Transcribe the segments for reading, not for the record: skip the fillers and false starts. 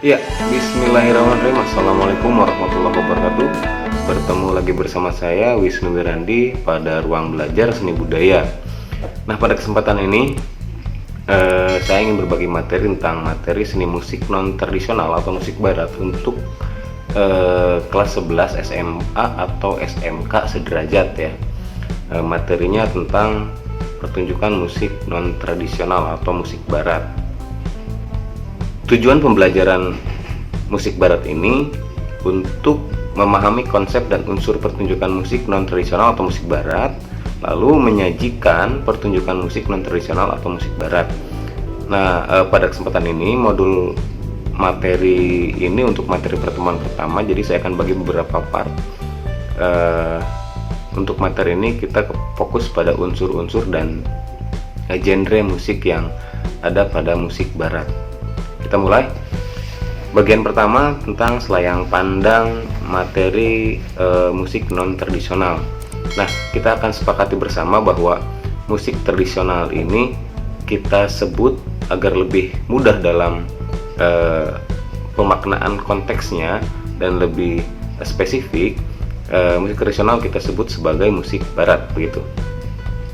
Ya, bismillahirrahmanirrahim. Assalamualaikum warahmatullahi wabarakatuh. Bertemu lagi bersama saya Wisnu Wirandi pada ruang belajar seni budaya. Nah, pada kesempatan ini saya ingin berbagi materi tentang materi seni musik non tradisional atau musik barat untuk kelas 11 SMA atau SMK sederajat ya. Materinya tentang pertunjukan musik non tradisional atau musik barat. Tujuan pembelajaran musik barat ini untuk memahami konsep dan unsur pertunjukan musik non-tradisional atau musik barat, lalu menyajikan pertunjukan musik non-tradisional atau musik barat. Nah, pada kesempatan ini modul materi ini untuk materi pertemuan pertama, jadi saya akan bagi beberapa part. Untuk materi ini kita fokus pada unsur-unsur dan genre musik yang ada pada musik barat. Kita mulai. Bagian pertama tentang selayang pandang materi musik non tradisional. Nah, kita akan sepakati bersama bahwa musik tradisional ini kita sebut agar lebih mudah dalam pemaknaan konteksnya dan lebih spesifik. Musik tradisional kita sebut sebagai musik barat, begitu.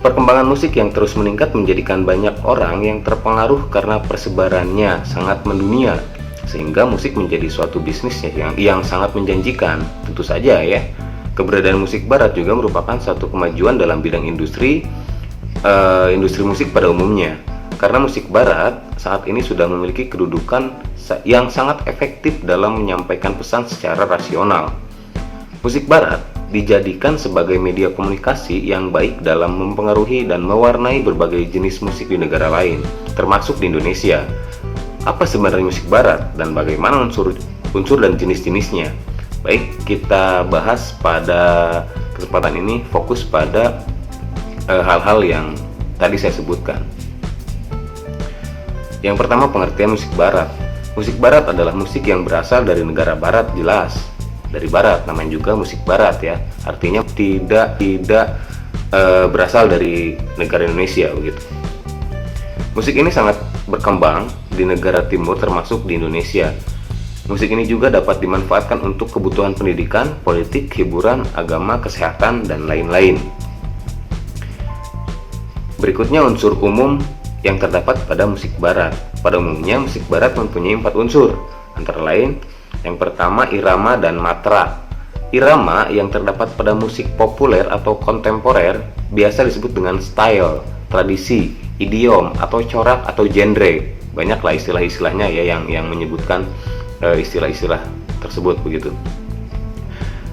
Perkembangan musik yang terus meningkat menjadikan banyak orang yang terpengaruh karena persebarannya sangat mendunia, sehingga musik menjadi suatu bisnis yang sangat menjanjikan. Tentu saja ya, keberadaan musik barat juga merupakan suatu kemajuan dalam bidang industri musik pada umumnya, karena musik barat saat ini sudah memiliki kedudukan yang sangat efektif dalam menyampaikan pesan secara rasional. Musik barat dijadikan sebagai media komunikasi yang baik dalam mempengaruhi dan mewarnai berbagai jenis musik di negara lain, termasuk di Indonesia. Apa sebenarnya musik barat dan bagaimana unsur dan jenis-jenisnya? Baik, kita bahas pada kesempatan ini fokus pada hal-hal yang tadi saya sebutkan. Yang pertama, pengertian musik barat. Musik barat adalah musik yang berasal dari negara barat, jelas. Dari barat, namanya juga musik barat ya, artinya tidak berasal dari negara Indonesia, begitu. Musik ini sangat berkembang di negara timur termasuk di Indonesia. Musik ini juga dapat dimanfaatkan untuk kebutuhan pendidikan, politik, hiburan, agama, kesehatan, dan lain-lain. Berikutnya unsur umum yang terdapat pada musik barat. Pada umumnya musik barat mempunyai 4 unsur, antara lain yang pertama, irama dan matra. Irama yang terdapat pada musik populer atau kontemporer biasa disebut dengan style, tradisi, idiom, atau corak atau genre. Banyaklah istilah-istilahnya ya yang menyebutkan istilah-istilah tersebut, begitu.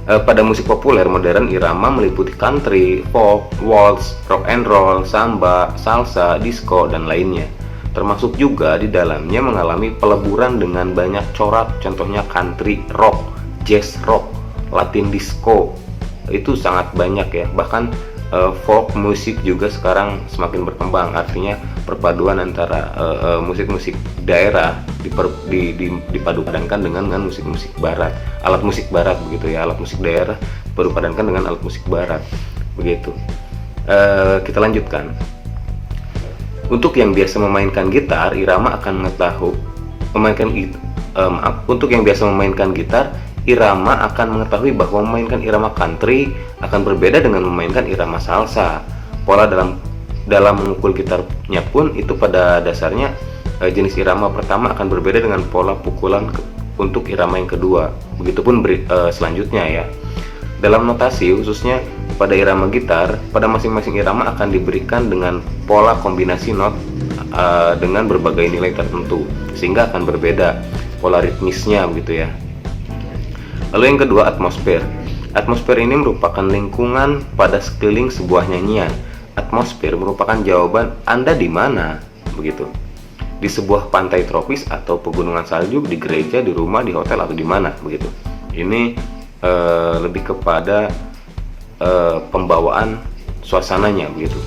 Pada musik populer modern, irama meliputi country, folk, waltz, rock and roll, samba, salsa, disco, dan lainnya. Termasuk juga di dalamnya mengalami peleburan dengan banyak corak, contohnya country rock, jazz rock, latin disco. Itu sangat banyak ya. Bahkan folk musik juga sekarang semakin berkembang, artinya perpaduan antara musik-musik daerah dipadupadankan dengan musik-musik barat, alat musik barat, begitu ya. Alat musik daerah dipadupadankan dengan alat musik barat, begitu. Kita lanjutkan. Untuk yang biasa memainkan gitar, irama akan untuk yang biasa memainkan gitar, irama akan mengetahui bahwa memainkan irama country akan berbeda dengan memainkan irama salsa. Pola dalam memukul gitarnya pun itu pada dasarnya jenis irama pertama akan berbeda dengan pola pukulan untuk irama yang kedua. Begitupun selanjutnya ya. Dalam notasi khususnya pada irama gitar, pada masing-masing irama akan diberikan dengan pola kombinasi not dengan berbagai nilai tertentu, sehingga akan berbeda pola ritmisnya, begitu ya. Lalu yang kedua, atmosfer. Atmosfer ini merupakan lingkungan pada sekeliling sebuah nyanyian. Atmosfer merupakan jawaban Anda di mana, begitu. Di sebuah pantai tropis atau pegunungan salju, di gereja, di rumah, di hotel, atau di mana, begitu. Ini lebih kepada pembawaan suasananya, begitu.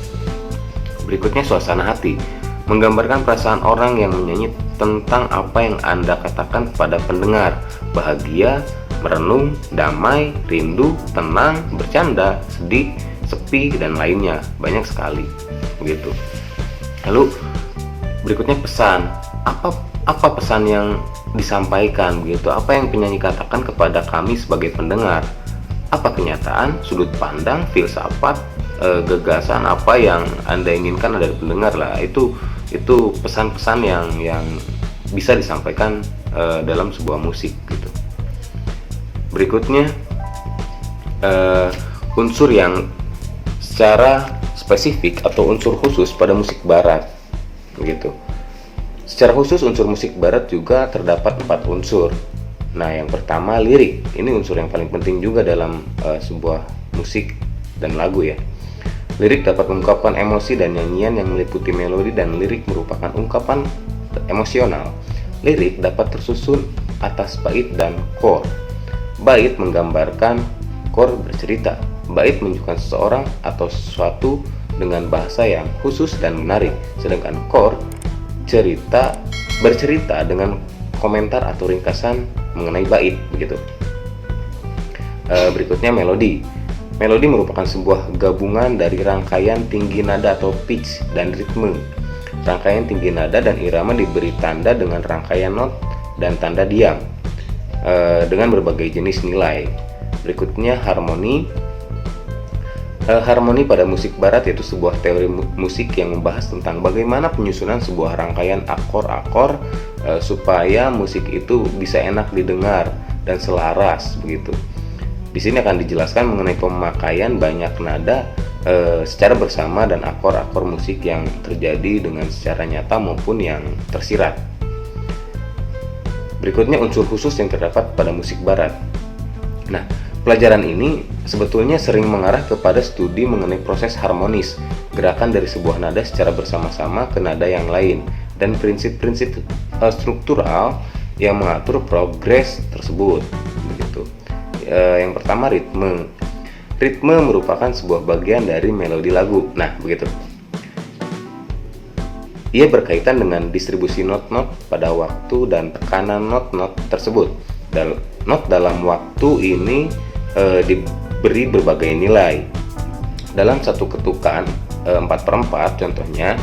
Berikutnya, suasana hati, menggambarkan perasaan orang yang menyanyi tentang apa yang Anda katakan kepada pendengar. Bahagia, merenung, damai, rindu, tenang, bercanda, sedih, sepi, dan lainnya. Banyak sekali, begitu. Lalu berikutnya, pesan. Apa pesan yang disampaikan begitu. Apa yang penyanyi katakan kepada kami sebagai pendengar? Apa kenyataan, sudut pandang, filsafat, gagasan apa yang Anda inginkan dari pendengar lah. Itu pesan-pesan yang bisa disampaikan dalam sebuah musik gitu. Berikutnya unsur yang secara spesifik atau unsur khusus pada musik barat begitu. Secara khusus unsur musik barat juga terdapat 4 unsur. Nah, yang pertama lirik. Ini unsur yang paling penting juga dalam sebuah musik dan lagu ya. Lirik dapat mengungkapkan emosi dan nyanyian yang meliputi melodi, dan lirik merupakan ungkapan emosional. Lirik dapat tersusun atas bait dan chord. Bait menggambarkan, chord bercerita. Bait menunjukkan seseorang atau sesuatu dengan bahasa yang khusus dan menarik, sedangkan chord bercerita dengan komentar atau ringkasan mengenai bait begitu. Berikutnya melodi. Melodi merupakan sebuah gabungan dari rangkaian tinggi nada atau pitch dan ritme. Rangkaian tinggi nada dan irama diberi tanda dengan rangkaian not dan tanda diam dengan berbagai jenis nilai. Berikutnya harmoni. Harmoni pada musik barat yaitu sebuah teori musik yang membahas tentang bagaimana penyusunan sebuah rangkaian akor-akor supaya musik itu bisa enak didengar dan selaras begitu. Di sini akan dijelaskan mengenai pemakaian banyak nada secara bersama dan akor-akor musik yang terjadi dengan secara nyata maupun yang tersirat. Berikutnya unsur khusus yang terdapat pada musik barat. Nah, pelajaran ini sebetulnya sering mengarah kepada studi mengenai proses harmonis, gerakan dari sebuah nada secara bersama-sama ke nada yang lain, dan prinsip-prinsip struktural yang mengatur progres tersebut. Begitu. Yang pertama ritme. Ritme merupakan sebuah bagian dari melodi lagu. Nah, begitu. Ia berkaitan dengan distribusi not-not pada waktu dan tekanan not-not tersebut. Not dalam waktu ini diberi berbagai nilai. Dalam satu ketukan 4/4 contohnya,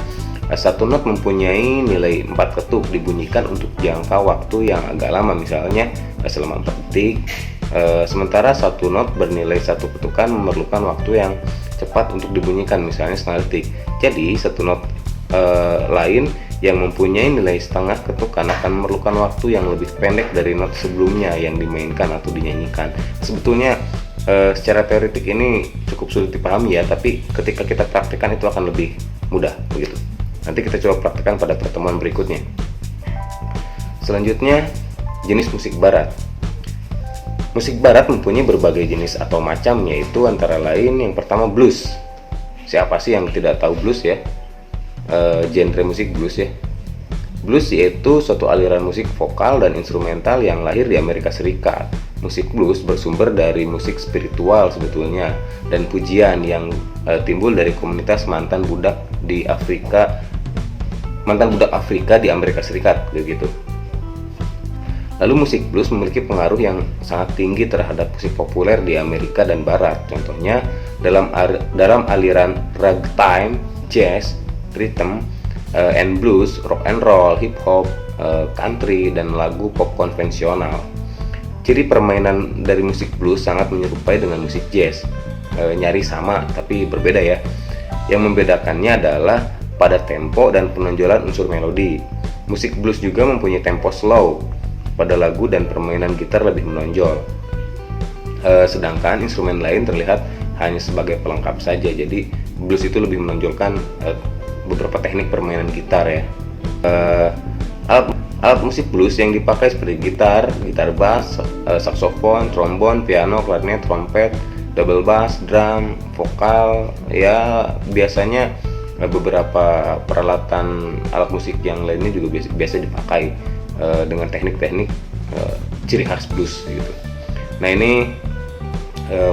satu not mempunyai nilai 4 ketuk dibunyikan untuk jangka waktu yang agak lama, misalnya selama 4 detik. Sementara satu not bernilai 1 ketukan memerlukan waktu yang cepat untuk dibunyikan, misalnya setengah detik. Jadi satu not lain yang mempunyai nilai setengah ketukan akan memerlukan waktu yang lebih pendek dari not sebelumnya yang dimainkan atau dinyanyikan. Sebetulnya secara teoretik ini cukup sulit dipahami ya, tapi ketika kita praktekkan itu akan lebih mudah begitu. Nanti kita coba praktekkan pada pertemuan berikutnya. Selanjutnya, jenis musik barat. Musik barat mempunyai berbagai jenis atau macam, yaitu antara lain yang pertama blues. Siapa sih yang tidak tahu blues ya? Genre musik blues ya. Blues yaitu suatu aliran musik vokal dan instrumental yang lahir di Amerika Serikat. Musik blues bersumber dari musik spiritual sebetulnya dan pujian yang timbul dari komunitas mantan budak Afrika di Amerika Serikat begitu. Lalu musik blues memiliki pengaruh yang sangat tinggi terhadap musik populer di Amerika dan Barat. Contohnya dalam aliran ragtime, jazz, rhythm and blues, rock and roll, hip hop, country, dan lagu pop konvensional. Ciri permainan dari musik blues sangat menyerupai dengan musik jazz, nyaris sama tapi berbeda ya. Yang membedakannya adalah pada tempo dan penonjolan unsur melodi. Musik blues juga mempunyai tempo slow pada lagu dan permainan gitar lebih menonjol. Sedangkan instrumen lain terlihat hanya sebagai pelengkap saja. Jadi blues itu lebih menonjolkan beberapa teknik permainan gitar ya. Alat musik blues yang dipakai seperti gitar bass, saksofon, trombon, piano, klarnet, trompet, double bass, drum, vokal, ya biasanya beberapa peralatan alat musik yang lainnya juga biasa dipakai dengan teknik-teknik ciri khas blues gitu. Nah, ini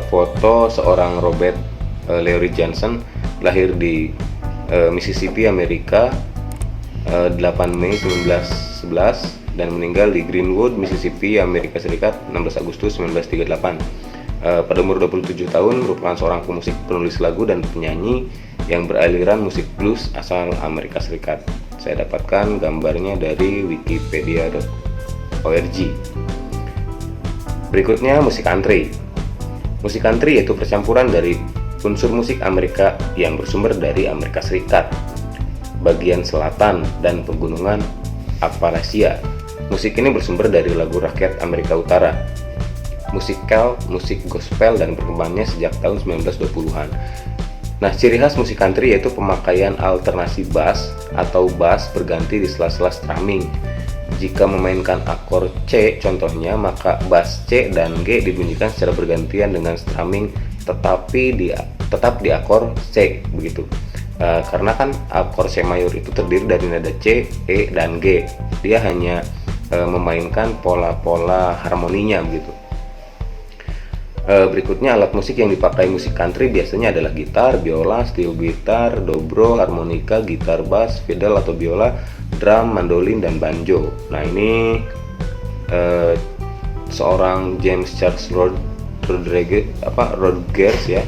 foto seorang Robert Leroy Johnson, lahir di Mississippi, Amerika 8 Mei 1911 dan meninggal di Greenwood, Mississippi, Amerika Serikat 16 Agustus 1938. Pada umur 27 tahun merupakan seorang pemusik, penulis lagu, dan penyanyi yang beraliran musik blues asal Amerika Serikat. Saya dapatkan gambarnya dari wikipedia.com. org. Berikutnya musik country. Musik country yaitu percampuran dari unsur musik Amerika yang bersumber dari Amerika Serikat, bagian selatan dan pegunungan Appalachia. Musik ini bersumber dari lagu rakyat Amerika Utara, musik Kelp, musik gospel, dan berkembangnya sejak tahun 1920-an. Nah, ciri khas musik country yaitu pemakaian alternasi bass atau bass berganti di sela-sela strumming. Jika memainkan akor C contohnya, maka bass C dan G dibunyikan secara bergantian dengan strumming tetap di akor C begitu. Karena kan akor C mayor itu terdiri dari nada C, E, dan G. Dia hanya memainkan pola-pola harmoninya begitu. Berikutnya alat musik yang dipakai musik country biasanya adalah gitar, biola, steel gitar, dobro, harmonika, gitar bass, fiddle atau biola, drum, mandolin, dan banjo. Nah, ini seorang James Charles Rogers ya,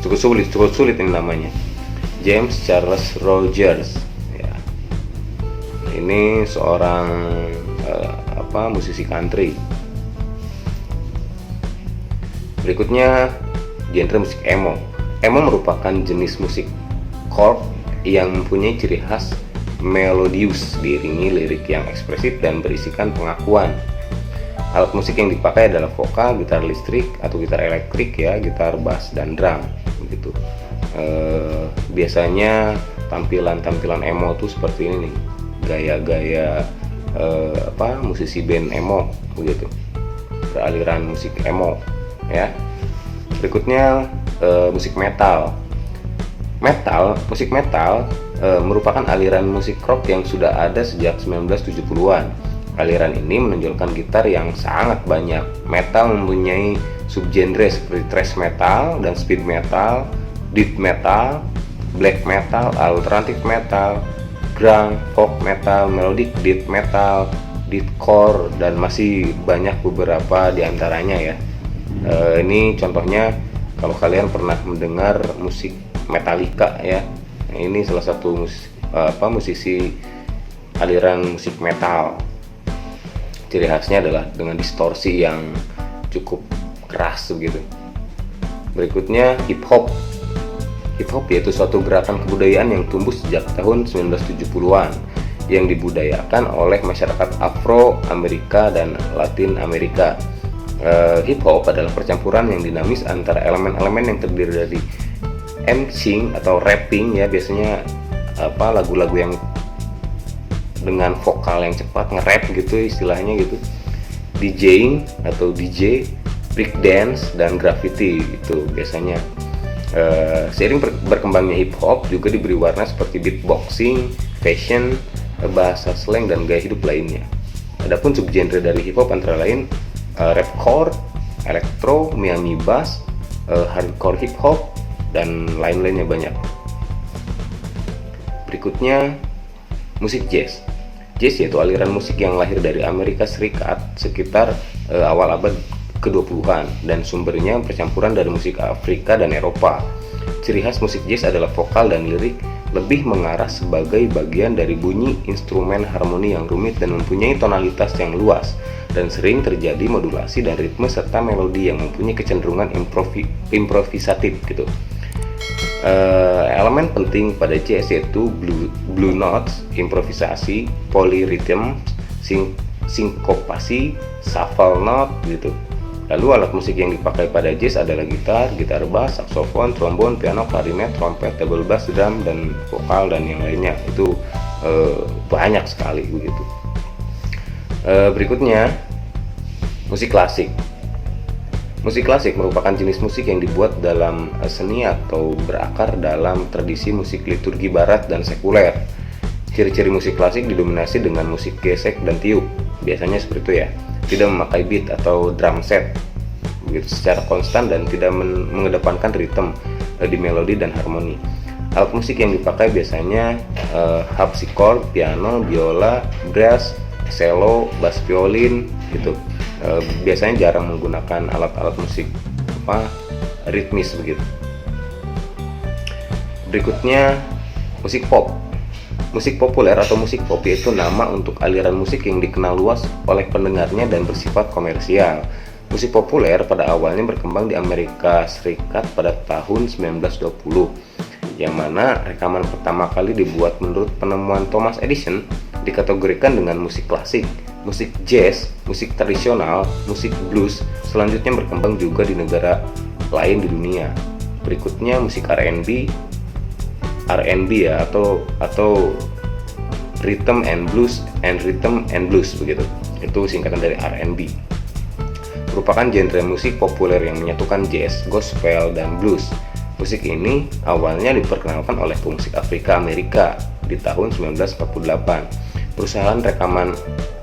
cukup sulit ini namanya, James Charles Rogers ya. Ini seorang musisi country. Berikutnya genre musik emo. Emo merupakan jenis musik folk yang mempunyai ciri khas melodius diiringi lirik yang ekspresif dan berisikan pengakuan. Alat musik yang dipakai adalah vokal, gitar listrik atau gitar elektrik ya, gitar bass, dan drum begitu. Biasanya tampilan emo tuh seperti ini nih, gaya-gaya musisi band emo begitu, beraliran musik emo ya. Berikutnya musik metal. Musik metal merupakan aliran musik rock yang sudah ada sejak 1970-an. Aliran ini menonjolkan gitar yang sangat banyak. Metal mempunyai subgenre seperti thrash metal dan speed metal, death metal, black metal, alternative metal, grunge, folk metal, melodic death metal, deathcore, dan masih banyak beberapa diantaranya ya. Ini contohnya kalau kalian pernah mendengar musik Metallica ya. Nah, ini salah satu musisi aliran musik metal. Ciri khasnya adalah dengan distorsi yang cukup keras begitu. Berikutnya hip hop. Hip hop yaitu suatu gerakan kebudayaan yang tumbuh sejak tahun 1970-an yang dibudayakan oleh masyarakat Afro Amerika dan Latin Amerika. Hip hop adalah percampuran yang dinamis antara elemen-elemen yang terdiri dari MCing atau rapping ya, biasanya lagu-lagu yang dengan vokal yang cepat, nge-rap gitu istilahnya gitu, DJing atau DJ, breakdance, dan graffiti itu biasanya. Seiring berkembangnya hip hop juga diberi warna seperti beatboxing, fashion, bahasa slang, dan gaya hidup lainnya. Adapun subgenre dari hip hop antara lain rapcore, elektro, Miami bass, hardcore hip hop, dan lain-lainnya banyak. Berikutnya musik jazz. Jazz yaitu aliran musik yang lahir dari Amerika Serikat sekitar awal abad ke-20-an dan sumbernya percampuran dari musik Afrika dan Eropa. Ciri khas musik jazz adalah vokal dan lirik lebih mengarah sebagai bagian dari bunyi instrumen harmoni yang rumit dan mempunyai tonalitas yang luas, dan sering terjadi modulasi dan ritme serta melodi yang mempunyai kecenderungan improvisatif gitu. Elemen penting pada jazz yaitu blue notes, improvisasi, polyrhythm, sinkopasi, shuffle note gitu. Lalu alat musik yang dipakai pada jazz adalah gitar, gitar bass, saksofon, trombon, piano, klarinet, trompet, double bass, drum, dan vokal, dan yang lainnya. Itu banyak sekali begitu. Berikutnya musik klasik. Musik klasik merupakan jenis musik yang dibuat dalam seni atau berakar dalam tradisi musik liturgi barat dan sekuler. Ciri-ciri musik klasik didominasi dengan musik gesek dan tiup, biasanya seperti itu ya. Tidak memakai beat atau drum set begitu secara konstan dan tidak mengedepankan ritme di melodi dan harmoni. Alat musik yang dipakai biasanya harpsichord, piano, biola, brass, cello, bass violin gitu. Biasanya jarang menggunakan alat-alat musik ritmis begitu. Berikutnya musik pop. Musik populer atau musik pop yaitu nama untuk aliran musik yang dikenal luas oleh pendengarnya dan bersifat komersial. Musik populer pada awalnya berkembang di Amerika Serikat pada tahun 1920, yang mana rekaman pertama kali dibuat menurut penemuan Thomas Edison dikategorikan dengan musik klasik, musik jazz, musik tradisional, musik blues. Selanjutnya berkembang juga di negara lain di dunia. Berikutnya musik R&B ya atau rhythm and blues begitu. Itu singkatan dari R&B. Merupakan genre musik populer yang menyatukan jazz, gospel, dan blues. Musik ini awalnya diperkenalkan oleh pemusik Afrika Amerika di tahun 1948. Perusahaan rekaman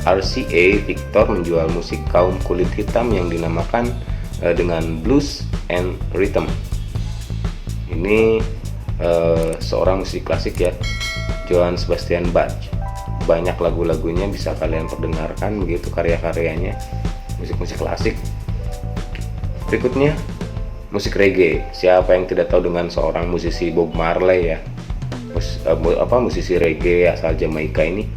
RCA Victor menjual musik kaum kulit hitam yang dinamakan dengan blues and rhythm. Ini seorang musik klasik ya, Johann Sebastian Bach. Banyak lagu-lagunya bisa kalian perdengarkan begitu, karya-karyanya, musik-musik klasik. Berikutnya musik reggae. Siapa yang tidak tahu dengan seorang musisi Bob Marley ya, musisi reggae asal Jamaika ini.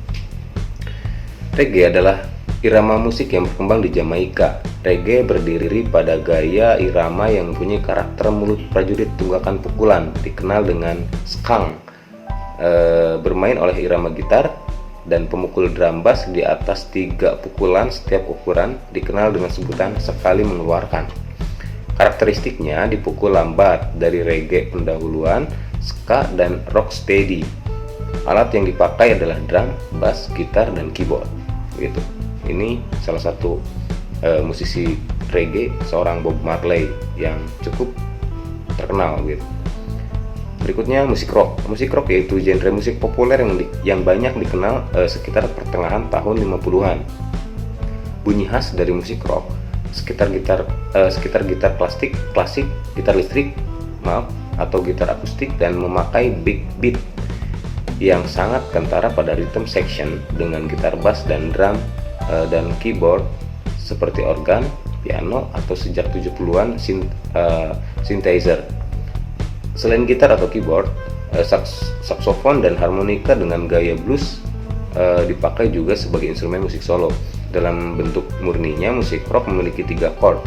Reggae adalah irama musik yang berkembang di Jamaika. Reggae berdiri pada gaya irama yang mempunyai karakter mulut prajurit tunggakan pukulan, dikenal dengan skang, bermain oleh irama gitar dan pemukul drum bass di atas 3 pukulan setiap ukuran, dikenal dengan sebutan sekali mengeluarkan. Karakteristiknya dipukul lambat dari reggae pendahuluan, ska, dan rocksteady. Alat yang dipakai adalah drum, bass, gitar, dan keyboard. Gitu. Ini salah satu musisi reggae, seorang Bob Marley yang cukup terkenal gitu. Berikutnya musik rock. Musik rock yaitu genre musik populer yang banyak dikenal sekitar pertengahan tahun 50-an. Bunyi khas dari musik rock sekitar gitar klasik, gitar listrik, atau gitar akustik, dan memakai big beat yang sangat kentara pada rhythm section dengan gitar bass dan drum dan keyboard seperti organ, piano, atau sejak 70-an synthesizer. Selain gitar atau keyboard, saksofon dan harmonika dengan gaya blues dipakai juga sebagai instrumen musik solo. Dalam bentuk murninya, musik rock memiliki 3 chord,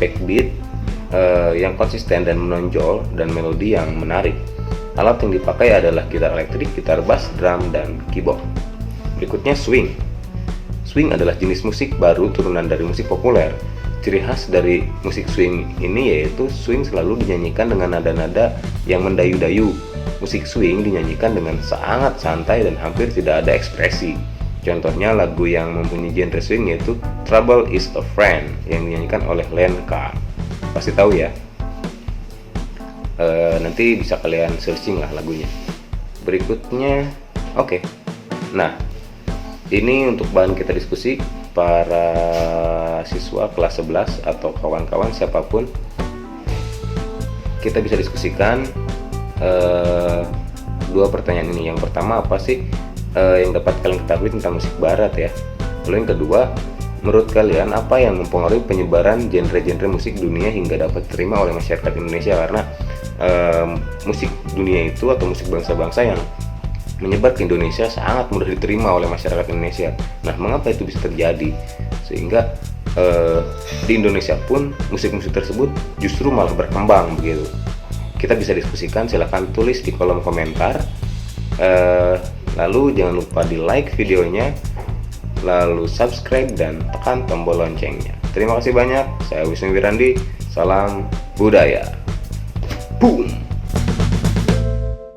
backbeat yang konsisten dan menonjol, dan melodi yang menarik. Alat yang dipakai adalah gitar elektrik, gitar bass, drum, dan keyboard. Berikutnya swing. Swing adalah jenis musik baru turunan dari musik populer. Ciri khas dari musik swing ini yaitu swing selalu dinyanyikan dengan nada-nada yang mendayu-dayu. Musik swing dinyanyikan dengan sangat santai dan hampir tidak ada ekspresi. Contohnya lagu yang mempunyai genre swing yaitu Trouble Is a Friend yang dinyanyikan oleh Len Carr. Pasti tahu ya. Nanti bisa kalian searching lah lagunya. Berikutnya, oke. Nah, ini untuk bahan kita diskusi para siswa kelas 11 atau kawan-kawan siapapun. Kita bisa diskusikan 2 pertanyaan ini. Yang pertama, apa sih yang dapat kalian ketahui tentang musik barat ya? Lalu yang kedua, menurut kalian apa yang mempengaruhi penyebaran genre-genre musik dunia hingga dapat diterima oleh masyarakat Indonesia? Karena musik dunia itu atau musik bangsa-bangsa yang menyebar ke Indonesia sangat mudah diterima oleh masyarakat Indonesia. Nah, mengapa itu bisa terjadi? Sehingga di Indonesia pun musik-musik tersebut justru malah berkembang begitu. Kita bisa diskusikan, silahkan tulis di kolom komentar. Lalu jangan lupa di like videonya, lalu subscribe dan tekan tombol loncengnya. Terima kasih banyak. Saya Wisnu Wirandi. Salam budaya. Boom.